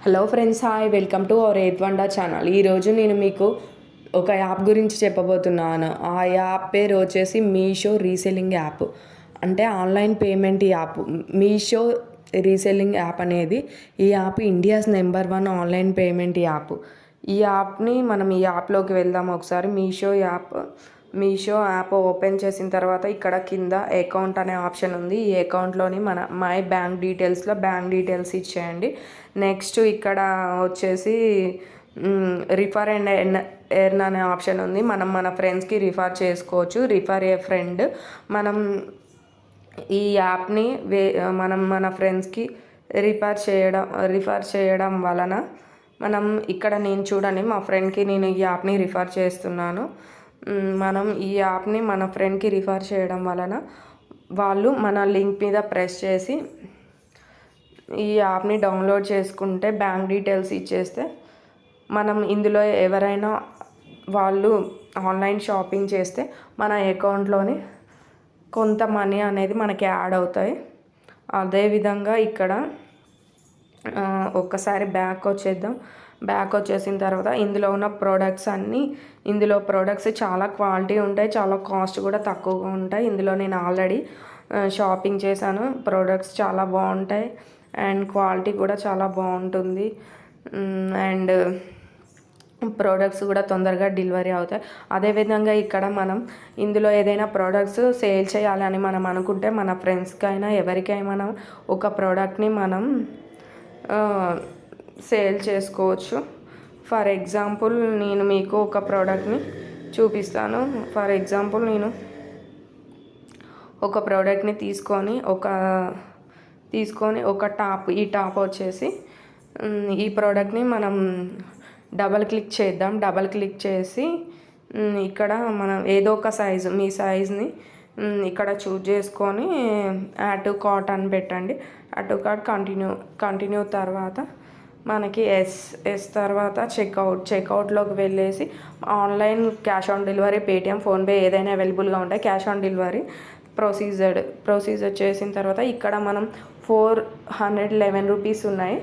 Hello friends, hi, welcome to our eighth wonder channel. ఈరోజు నేను మీకు ఒక యాప్ గురించి చెప్పబోతున్నాను. ఆ యాప్ పేరు వచ్చేసి మీషో రీసెల్లింగ్ యాప్. అంటే online payment app. Meesho reselling app అనేది ఈ app India's number 1 online payment app. ఈ యాప్లోకి వెళ్దాం ఒకసారి. మీషో యాప్ ఓపెన్ చేసిన తర్వాత ఇక్కడ కింద అకౌంట్ అనే ఆప్షన్ ఉంది. ఈ అకౌంట్లోని మై బ్యాంక్ డీటెయిల్స్ ఇచ్చేయండి. నెక్స్ట్ ఇక్కడ వచ్చేసి రిఫర్ అండ్ ఎర్న్ అనే ఆప్షన్ ఉంది. మన ఫ్రెండ్స్కి రిఫర్ చేసుకోవచ్చు. రిఫర్ ఏ ఫ్రెండ్. మనం ఈ యాప్ని మన ఫ్రెండ్స్కి రిఫర్ చేయడం వలన మనం ఇక్కడ నేను చూడండి, మా ఫ్రెండ్కి నేను ఈ యాప్ని రిఫర్ చేస్తున్నాను. మనం ఈ యాప్ని మన ఫ్రెండ్కి రిఫర్ చేయడం వలన వాళ్ళు మన లింక్ మీద ప్రెస్ చేసి ఈ యాప్ని డౌన్లోడ్ చేసుకుంటే బ్యాంక్ డీటెయిల్స్ ఇచ్చేస్తే మనం ఇందులో ఎవరైనా వాళ్ళు ఆన్లైన్ షాపింగ్ చేస్తే మన అకౌంట్లోని కొంత మనీ అనేది మనకి యాడ్ అవుతాయి. అదేవిధంగా ఇక్కడ ఒక్కసారి బ్యాక్ వచ్చేసిన తర్వాత ఇందులో ఉన్న ప్రోడక్ట్స్ చాలా క్వాలిటీ ఉంటాయి, చాలా కాస్ట్ కూడా తక్కువగా ఉంటాయి. ఇందులో నేను ఆల్రెడీ షాపింగ్ చేశాను. ప్రోడక్ట్స్ చాలా బాగుంటాయి అండ్ క్వాలిటీ కూడా చాలా బాగుంటుంది. అండ్ ప్రోడక్ట్స్ కూడా తొందరగా డెలివరీ అవుతాయి. అదేవిధంగా ఇక్కడ మనం ఇందులో ఏదైనా ప్రోడక్ట్స్ సేల్ చేయాలని మనం అనుకుంటే మన ఫ్రెండ్స్కైనా ఎవరికైనా మనం ఒక ప్రోడక్ట్ని మనం సేల్ చేసుకోవచ్చు. ఫర్ ఎగ్జాంపుల్ నేను మీకు ఒక ప్రోడక్ట్ని చూపిస్తాను. ఫర్ ఎగ్జాంపుల్ నేను ఒక ప్రోడక్ట్ని తీసుకొని ఒక ఈ టాప్ వచ్చేసి ఈ ప్రోడక్ట్ని మనం డబల్ క్లిక్ చేసి ఇక్కడ మనం ఏదో ఒక మీ సైజ్ని ఇక్కడ చూజ్ చేసుకొని యాడ్ టు కార్ట్ అని పెట్టండి. యాడ్ టు కార్ట్ కంటిన్యూ తర్వాత మనకి ఎస్ తర్వాత చెక్అవుట్లోకి వెళ్ళేసి online cash on delivery, Paytm, PhonePe ఏదైనా అవైలబుల్గా ఉంటాయి. క్యాష్ ఆన్ డెలివరీ ప్రొసీజర్ చేసిన తర్వాత ఇక్కడ మనం 411 రూపీస్ ఉన్నాయి.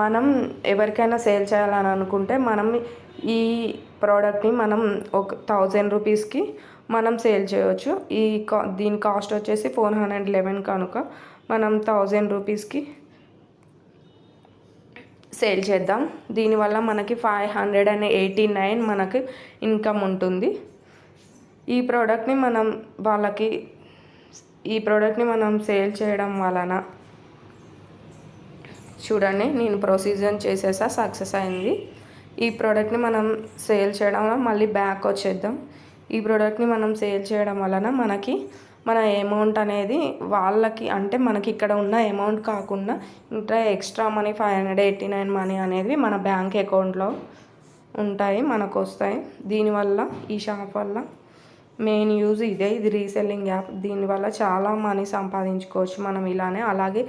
మనం ఎవరికైనా సేల్ చేయాలని అనుకుంటే మనం ఈ ప్రోడక్ట్ని మనం ఒక 1000 రూపీస్కి మనం సేల్ చేయవచ్చు. దీని కాస్ట్ వచ్చేసి 411 కనుక మనం 1000 రూపీస్కి సేల్ చేద్దాం. దీనివల్ల మనకి 589 మనకి ఇన్కమ్ ఉంటుంది. ఈ ప్రోడక్ట్ని మనం సేల్ చేయడం వలన చూడండి, నేను ప్రొసీజర్ చేసేసా, సక్సెస్ అయింది. ఈ ప్రోడక్ట్ని మనం సేల్ చేయడం వల్ల మళ్ళీ బ్యాక్ వచ్చేద్దాం. ఈ ప్రోడక్ట్ని మనం సేల్ చేయడం వలన మన అమౌంట్ అనేది వాళ్ళకి, అంటే మనకి ఇక్కడ ఉన్న అమౌంట్ కాకుండా ఇంకా ఎక్స్ట్రా మనీ 589 మనీ అనేది మన బ్యాంక్ అకౌంట్లో ఉంటాయి, మనకు వస్తాయి. దీనివల్ల ఈ షాప్ వల్ల మెయిన్ యూజ్ ఇది రీసెల్లింగ్ యాప్. దీనివల్ల చాలా మనీ సంపాదించుకోవచ్చు మనం ఇలానే. అలాగే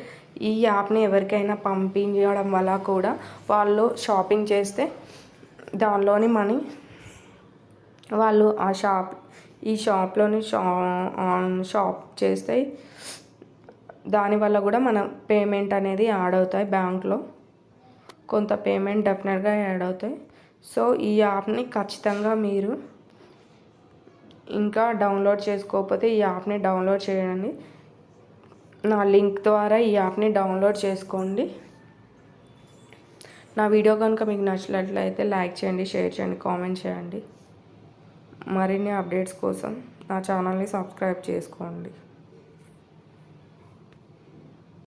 ఈ యాప్ని ఎవరికైనా పంపించడం వల్ల కూడా వాళ్ళు షాపింగ్ చేస్తే దానిలోని మనీ వాళ్ళు ఈ షాప్లోని షాప్ చేస్తే దానివల్ల కూడా మన పేమెంట్ అనేది యాడ్ అవుతాయి. బ్యాంక్లో కొంత పేమెంట్ డెఫినెట్గా యాడ్ అవుతాయి. సో ఈ యాప్ని ఖచ్చితంగా మీరు ఇంకా డౌన్లోడ్ చేసుకోకపోతే ఈ యాప్ని డౌన్లోడ్ చేయండి. నా లింక్ ద్వారా ఈ యాప్ని డౌన్లోడ్ చేసుకోండి. నా వీడియో కనుక మీకు నచ్చినట్లయితే లైక్ చేయండి, షేర్ చేయండి, కామెంట్ చేయండి. మరిన్ని అప్డేట్స్ కోసం నా ఛానల్ని సబ్స్క్రైబ్ చేసుకోండి.